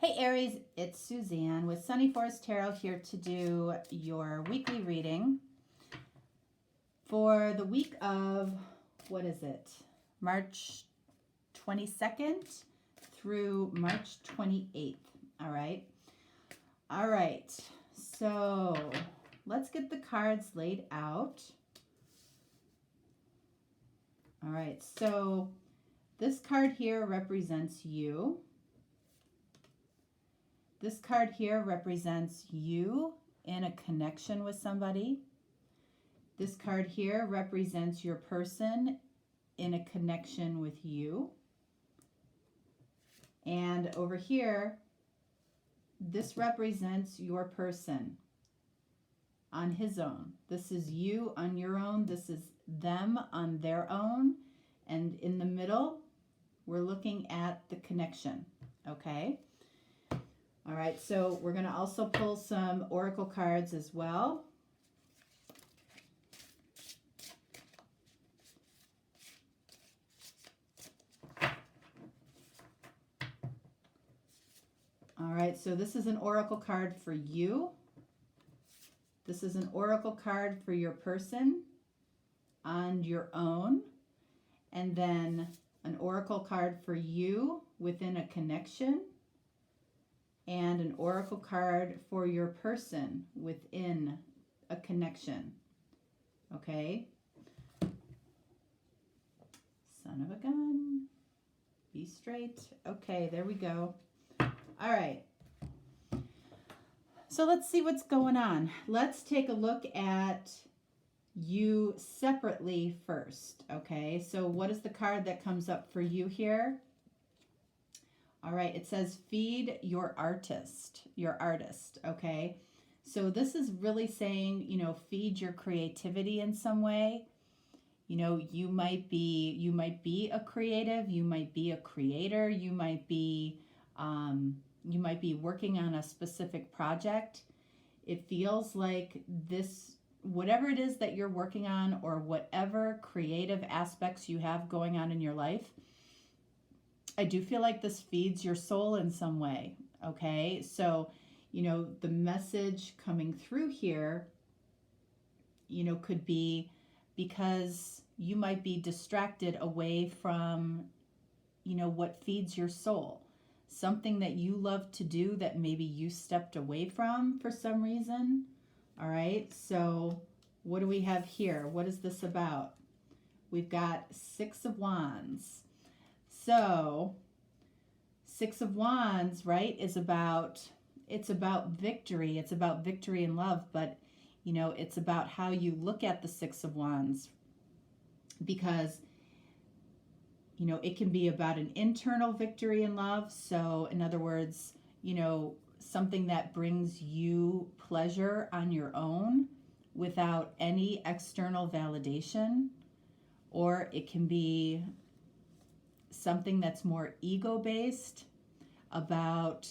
Hey Aries, it's Suzanne with Sunny Forest Tarot here to do your weekly reading for the week of, what is it, March 22nd through March 28th, all right? All right, so let's get the cards laid out. All right, so this card here represents you. This card here represents you in a connection with somebody. This card here represents your person in a connection with you. And over here, this represents your person on his own. This is you on your own. This is them on their own. And in the middle, we're looking at the connection, okay? All right, so we're going to also pull some oracle cards as well. All right, so this is an oracle card for you. This is an oracle card for your person on your own. And then an oracle card for you within a connection. And an oracle card for your person within a connection. Okay? Son of a gun. Be straight. Okay, there we go. All right. So let's see what's going on. Let's take a look at you separately first. Okay, so what is the card that comes up for you here? All right, it says feed your artist, okay? So this is really saying, you know, feed your creativity in some way. You know, you might be a creative, you might be a creator, you might be working on a specific project. It feels like this, whatever it is that you're working on or whatever creative aspects you have going on in your life, I do feel like this feeds your soul in some way, okay? So, you know, the message coming through here, you know, could be because you might be distracted away from, you know, what feeds your soul. Something that you love to do that maybe you stepped away from for some reason, all right? So what do we have here? What is this about? We've got Six of Wands. So, Six of Wands, right, it's about victory. It's about victory in love, but, you know, it's about how you look at the Six of Wands because, you know, it can be about an internal victory in love. So, in other words, you know, something that brings you pleasure on your own without any external validation, or it can be something that's more ego-based about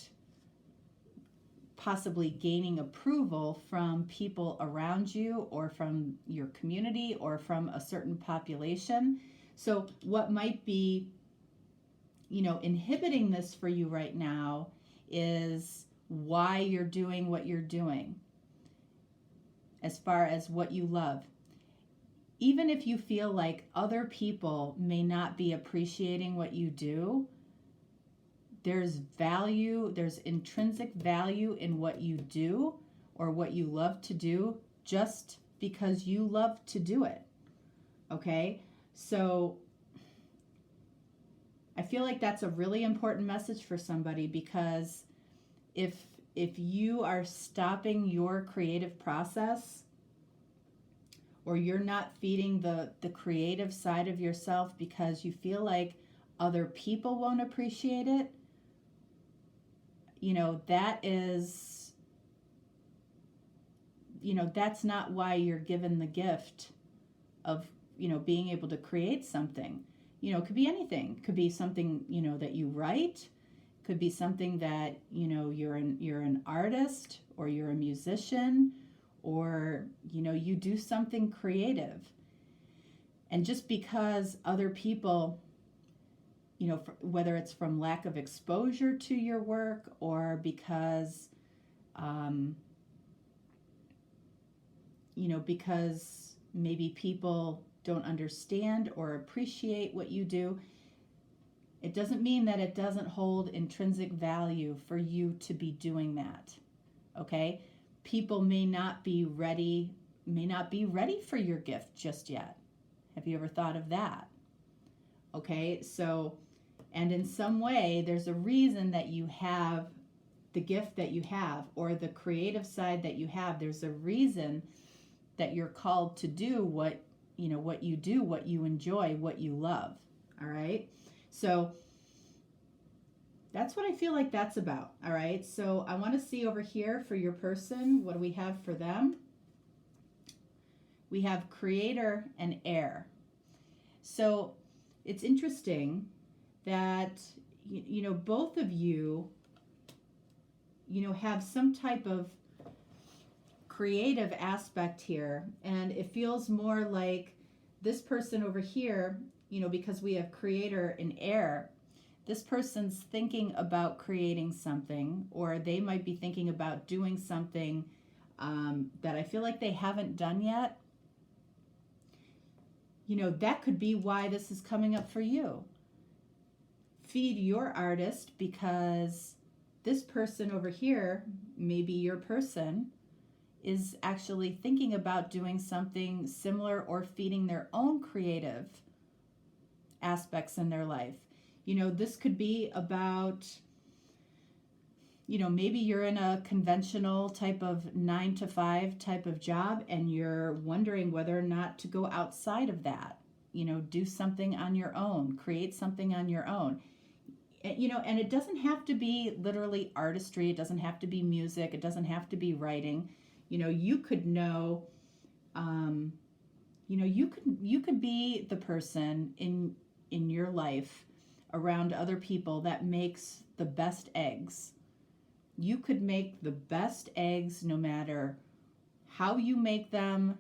possibly gaining approval from people around you or from your community or from a certain population. So what might be, you know, inhibiting this for you right now is why you're doing what you're doing as far as what you love. Even if you feel like other people may not be appreciating what you do, there's value, there's intrinsic value in what you do or what you love to do just because you love to do it. Okay? So I feel like that's a really important message for somebody, because if you are stopping your creative process, or you're not feeding the creative side of yourself because you feel like other people won't appreciate it, you know, that is, you know, that's not why you're given the gift of, you know, being able to create something. You know, it could be anything. It could be something, you know, that you write. Could be something that, you know, you're an artist, or you're a musician, or, you know, you do something creative. And just because other people whether it's from lack of exposure to your work or because, because maybe people don't understand or appreciate what you do. It doesn't mean that it doesn't hold intrinsic value for you to be doing that. Okay? People may not be ready for your gift just yet. Have you ever thought of that? Okay, so, and in some way, there's a reason that you have the gift that you have, or the creative side that you have. There's a reason that you're called to do what you do, what you enjoy, what you love. All right? So that's what I feel like that's about. All right? So I want to see over here for your person, what do we have for them? We have creator and air. So it's interesting that, both of you, have some type of creative aspect here. And it feels more like this person over here, because we have creator and air, this person's thinking about creating something, or they might be thinking about doing something that I feel like they haven't done yet. That could be why this is coming up for you. Feed your artist, because this person over here, maybe your person, is actually thinking about doing something similar or feeding their own creative aspects in their life. This could be about, maybe you're in a conventional type of 9-to-5 type of job and you're wondering whether or not to go outside of that, do something on your own, create something on your own. And it doesn't have to be literally artistry. It doesn't have to be music. It doesn't have to be writing. You could know, you could be the person in your life around other people that makes the best eggs. You could make the best eggs no matter how you make them,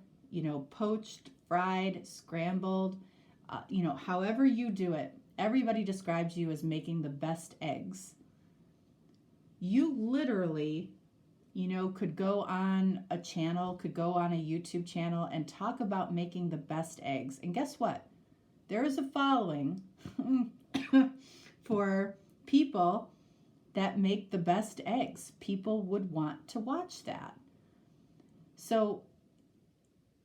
poached, fried, scrambled, however you do it. Everybody describes you as making the best eggs. You literally, could go on a channel, could go on a YouTube channel and talk about making the best eggs. And guess what? There is a following for people that make the best eggs. People would want to watch that. So,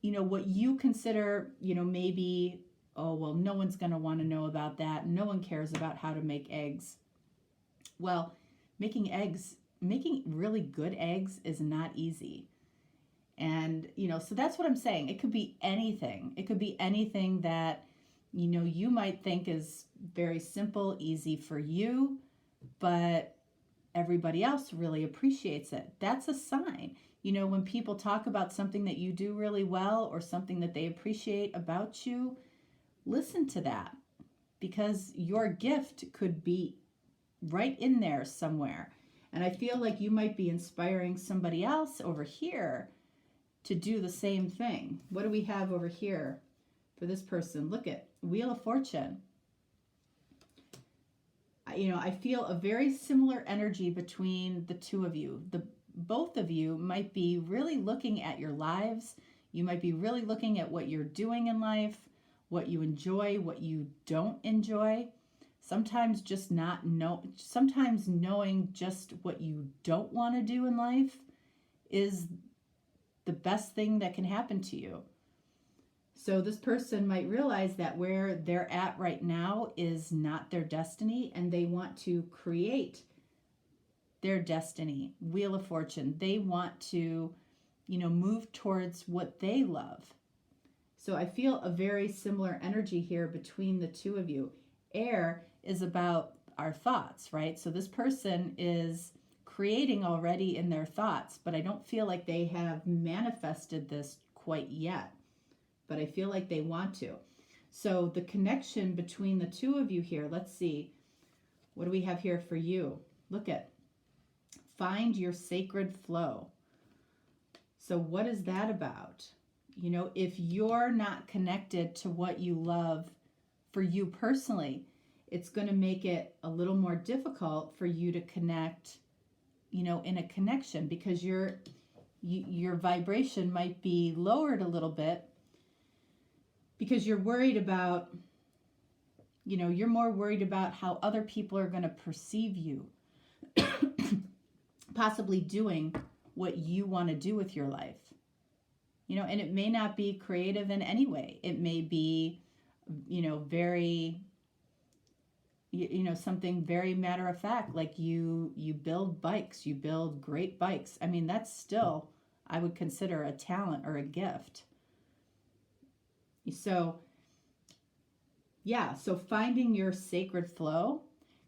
what you consider, maybe, oh, well, no one's going to want to know about that. No one cares about how to make eggs. Well, making really good eggs is not easy. And, so that's what I'm saying. It could be anything. It could be anything that, you might think is very simple, easy for you, but everybody else really appreciates it. That's a sign. When people talk about something that you do really well or something that they appreciate about you, listen to that, because your gift could be right in there somewhere. And I feel like you might be inspiring somebody else over here to do the same thing. What do we have over here for this person? Look at Wheel of Fortune. I feel a very similar energy between the two of you. Both of you might be really looking at your lives. You might be really looking at what you're doing in life, what you enjoy, what you don't enjoy. Sometimes sometimes knowing just what you don't want to do in life is the best thing that can happen to you. So this person might realize that where they're at right now is not their destiny, and they want to create their destiny. Wheel of Fortune. They want to, move towards what they love. So I feel a very similar energy here between the two of you. Air is about our thoughts, right? So this person is creating already in their thoughts, but I don't feel like they have manifested this quite yet. But I feel like they want to. So the connection between the two of you here, let's see. What do we have here for you? Look at find your sacred flow. So what is that about? If you're not connected to what you love for you personally, it's going to make it a little more difficult for you to connect, in a connection, because your vibration might be lowered a little bit because you're worried about, you're more worried about how other people are going to perceive you, possibly doing what you want to do with your life. And it may not be creative in any way. It may be, very, something very matter of fact, like you build bikes, you build great bikes. I mean, that's still, I would consider a talent or a gift. So, so finding your sacred flow,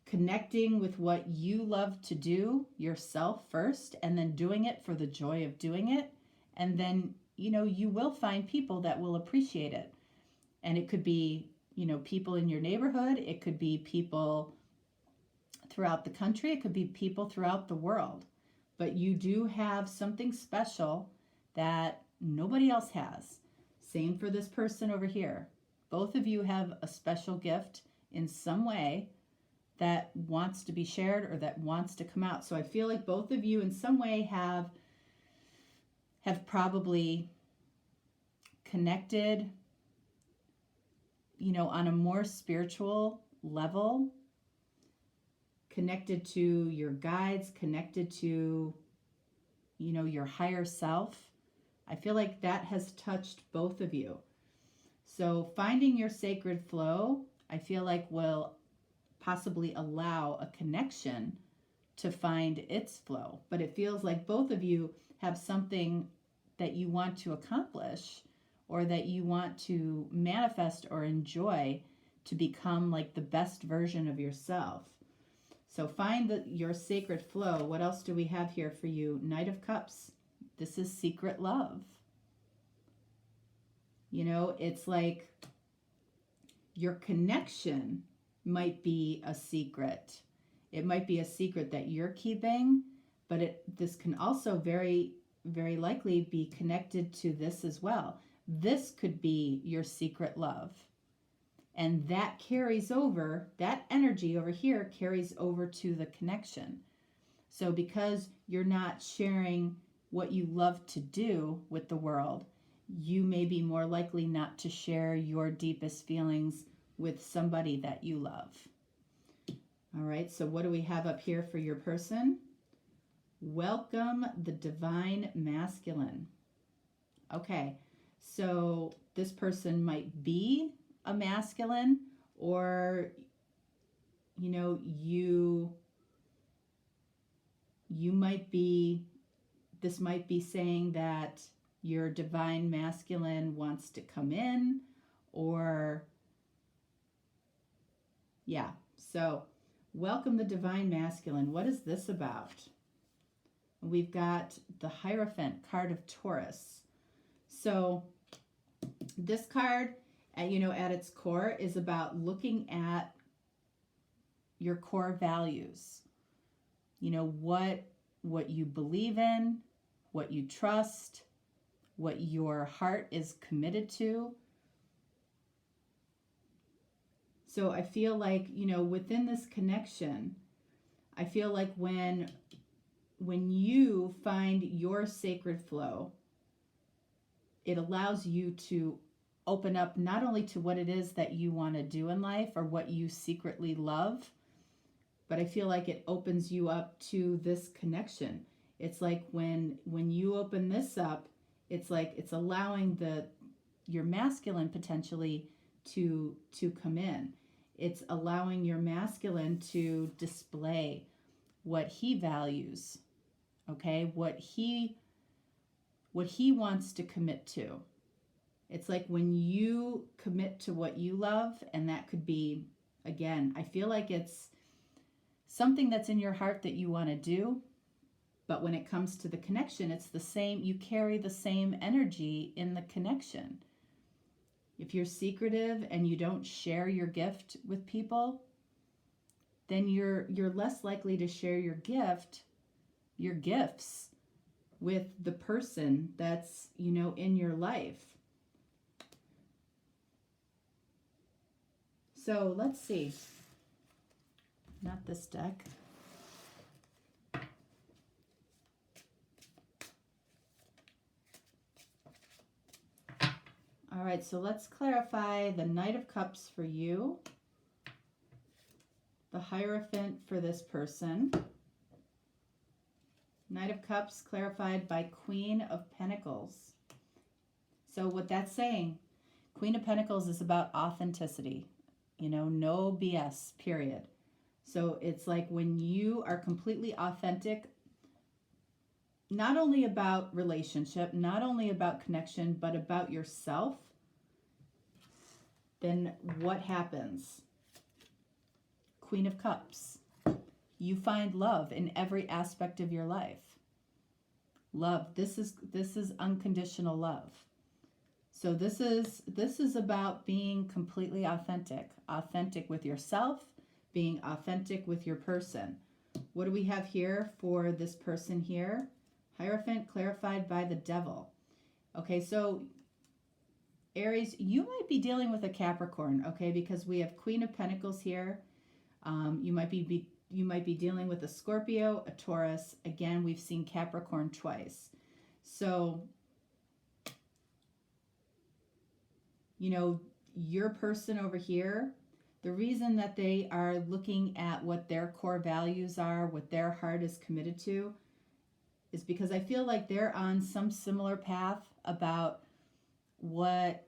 connecting with what you love to do yourself first, and then doing it for the joy of doing it. And then, you will find people that will appreciate it. And it could be, people in your neighborhood. It could be people throughout the country. It could be people throughout the world. But you do have something special that nobody else has. Same for this person over here. Both of you have a special gift in some way that wants to be shared or that wants to come out. So I feel like both of you in some way have probably connected, on a more spiritual level, connected to your guides, connected to, your higher self. I feel like that has touched both of you. So finding your sacred flow, I feel like will possibly allow a connection to find its flow. But it feels like both of you have something that you want to accomplish or that you want to manifest or enjoy to become like the best version of yourself. So find your sacred flow. What else do we have here for you? Knight of Cups. This is secret love. It's like your connection might be a secret. It might be a secret that you're keeping, but this can also very, very likely be connected to this as well. This could be your secret love. And that carries over, that energy over here carries over to the connection. So because you're not sharing what you love to do with the world, you may be more likely not to share your deepest feelings with somebody that you love. All right, so what do we have up here for your person? Welcome the divine masculine. Okay, so this person might be a masculine, or you might be, this might be saying that your divine masculine wants to come in, or so welcome the divine masculine. What is this about? We've got the Hierophant card of Taurus. So this card, at its core, is about looking at your core values. What you believe in, what you trust, what your heart is committed to. So I feel like, within this connection, I feel like when you find your sacred flow, it allows you to open up not only to what it is that you want to do in life or what you secretly love, but I feel like it opens you up to this connection. It's like when you open this up, it's like it's allowing your masculine potentially to come in. It's allowing your masculine to display what he values, okay? What he wants to commit to. It's like when you commit to what you love, and that could be, again, I feel like it's something that's in your heart that you want to do, but when it comes to the connection, it's the same, you carry the same energy in the connection. If you're secretive and you don't share your gift with people, then you're less likely to share your gifts with the person that's, in your life. So let's see. not this deck. All right, so let's clarify the Knight of Cups for you, the Hierophant for this person. Knight of Cups clarified by Queen of Pentacles. So what that's saying, Queen of Pentacles is about authenticity, you know, no BS, period. So it's like when you are completely authentic, not only about relationship, not only about connection, but about yourself, then what happens? Queen of Cups. You find love in every aspect of your life. Love. This is unconditional love. So this is about being completely authentic. Authentic with yourself, being authentic with your person. What do we have here for this person here? Hierophant clarified by the Devil. Okay, so Aries, you might be dealing with a Capricorn, okay, because we have Queen of Pentacles here. You might be dealing with a Scorpio, a Taurus. Again, we've seen Capricorn twice. So, you know, your person over here, the reason that they are looking at what their core values are, what their heart is committed to, is because I feel like they're on some similar path about what,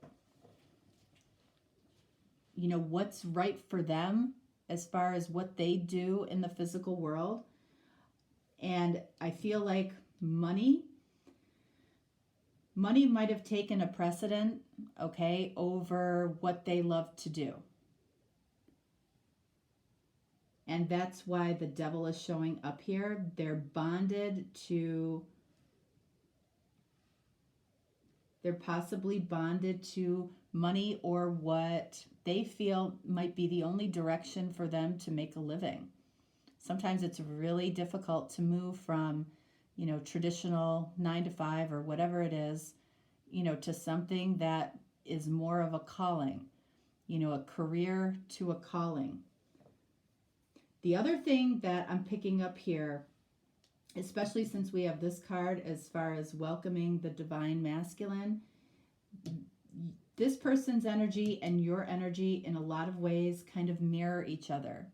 you know, what's right for them as far as what they do in the physical world. And I feel like money might have taken a precedent, okay, over what they love to do. And that's why the Devil is showing up here. They're possibly bonded to money or what they feel might be the only direction for them to make a living. Sometimes it's really difficult to move from, you know, traditional 9 to 5 or whatever it is, you know, to something that is more of a calling, you know, a career to a calling. The other thing that I'm picking up here, especially since we have this card as far as welcoming the divine masculine, this person's energy and your energy in a lot of ways kind of mirror each other.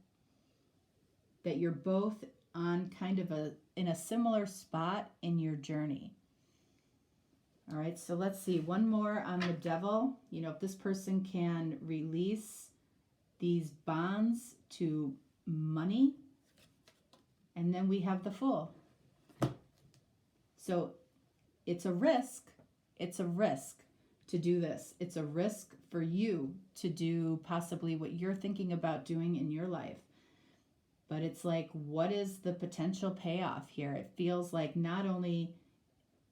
That you're both on kind of in a similar spot in your journey. All right, so let's see. One more on the Devil. You know, if this person can release these bonds to money. And then we have the Fool. So it's a risk. It's a risk to do this. It's a risk for you to do possibly what you're thinking about doing in your life. But it's like, what is the potential payoff here? It feels like not only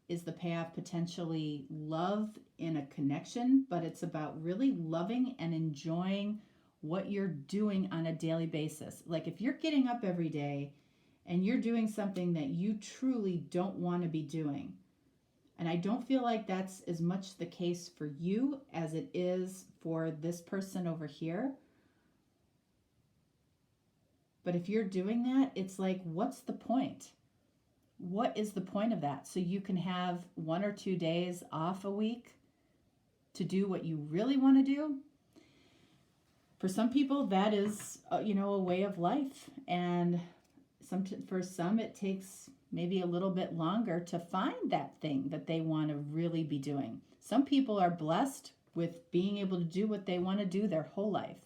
is the payoff potentially love in a connection, but it's about really loving and enjoying what you're doing on a daily basis. Like if you're getting up every day and you're doing something that you truly don't want to be doing, and I don't feel like that's as much the case for you as it is for this person over here. But if you're doing that, it's like, what's the point? What is the point of that? So you can have 1 or 2 days off a week to do what you really want to do. For some people, that is, you know, a way of life. And for some, it takes maybe a little bit longer to find that thing that they want to really be doing. Some people are blessed with being able to do what they want to do their whole life.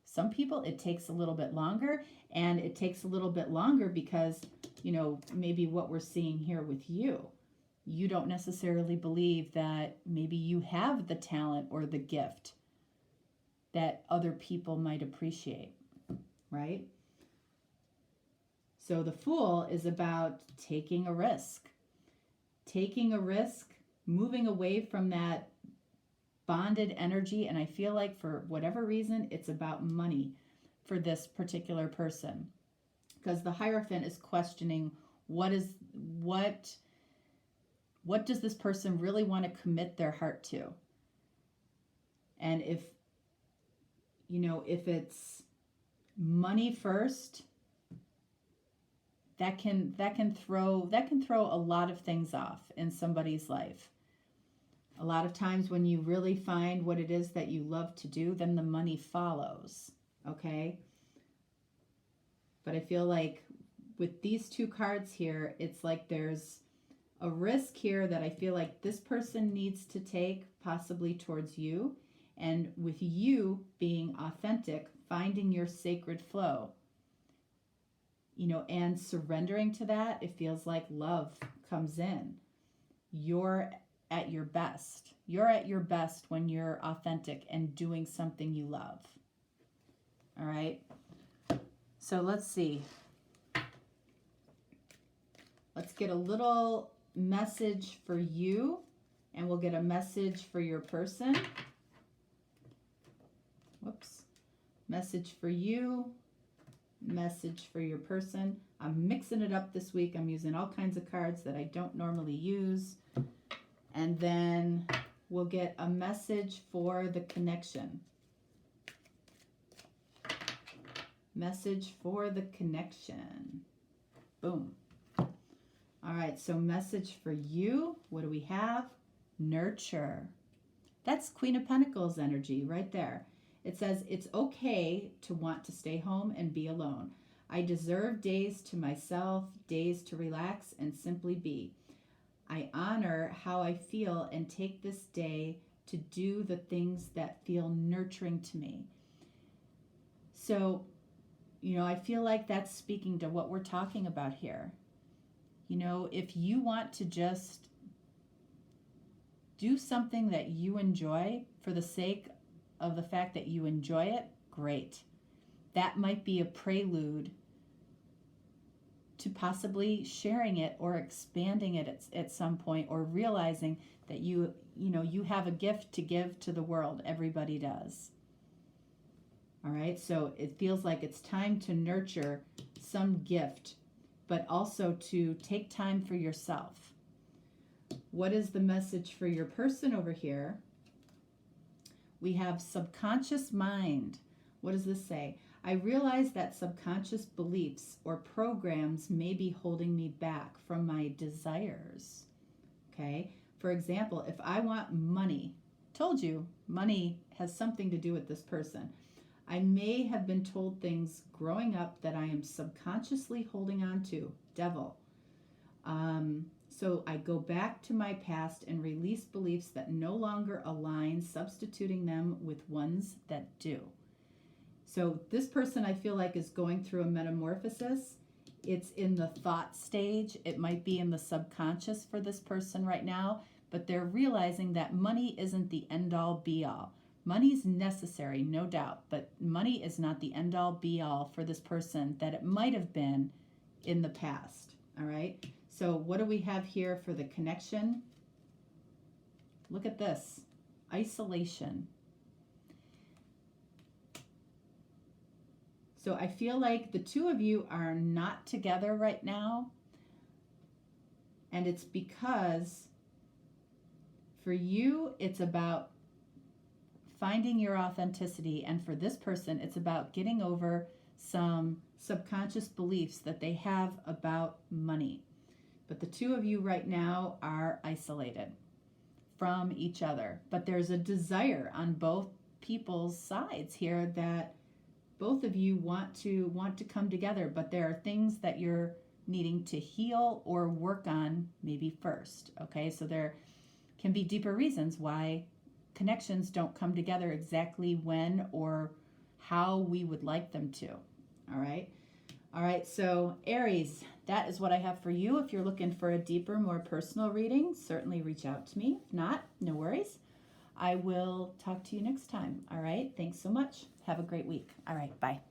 Some people, it takes a little bit longer, and it takes a little bit longer because, you know, maybe what we're seeing here with you, you don't necessarily believe that maybe you have the talent or the gift that other people might appreciate, right? So the Fool is about taking a risk, moving away from that bonded energy. And I feel like for whatever reason, it's about money for this particular person, because the Hierophant is questioning what does this person really want to commit their heart to? And if it's money first, that can throw a lot of things off in somebody's life. A lot of times when you really find what it is that you love to do, then the money follows, okay? But I feel like with these two cards here, it's like there's a risk here that I feel like this person needs to take, possibly towards you. And with you being authentic, finding your sacred flow, you know, and surrendering to that, it feels like love comes in. You're at your best. You're at your best when you're authentic and doing something you love. All right. So let's see. Let's get a little message for you, and we'll get a message for your person. Whoops. Message for you, message for your person. I'm mixing it up this week. I'm using all kinds of cards that I don't normally use. And then we'll get a message for the connection. Message for the connection. Boom. All right, so message for you. What do we have? Nurture. That's Queen of Pentacles energy right there. It says, it's okay to want to stay home and be alone. I deserve days to myself, days to relax and simply be. I honor how I feel and take this day to do the things that feel nurturing to me. So, you know, I feel like that's speaking to what we're talking about here. You know, if you want to just do something that you enjoy for the sake of the fact that you enjoy it, great. That might be a prelude to possibly sharing it or expanding it at some point, or realizing that you have a gift to give to the world. Everybody does. All right, so it feels like it's time to nurture some gift, but also to take time for yourself. What is the message for your person over here? We have subconscious mind. What does this say? I realize that subconscious beliefs or programs may be holding me back from my desires. Okay? For example, if I want money, told you, money has something to do with this person. I may have been told things growing up that I am subconsciously holding on to. Devil. So I go back to my past and release beliefs that no longer align, substituting them with ones that do. So this person, I feel like, is going through a metamorphosis. It's in the thought stage. It might be in the subconscious for this person right now, but they're realizing that money isn't the end-all be-all. Money's necessary, no doubt, but money is not the end-all be-all for this person that it might have been in the past. All right? So what do we have here for the connection? Look at this. Isolation. So I feel like the two of you are not together right now. And it's because for you, it's about finding your authenticity. And for this person, it's about getting over some subconscious beliefs that they have about money. But the two of you right now are isolated from each other. But there's a desire on both people's sides here that both of you want to come together. But there are things that you're needing to heal or work on maybe first. Okay, so there can be deeper reasons why connections don't come together exactly when or how we would like them to. All right. All right, so Aries, that is what I have for you. If you're looking for a deeper, more personal reading, certainly reach out to me. If not, no worries. I will talk to you next time. All right, thanks so much. Have a great week. All right, bye.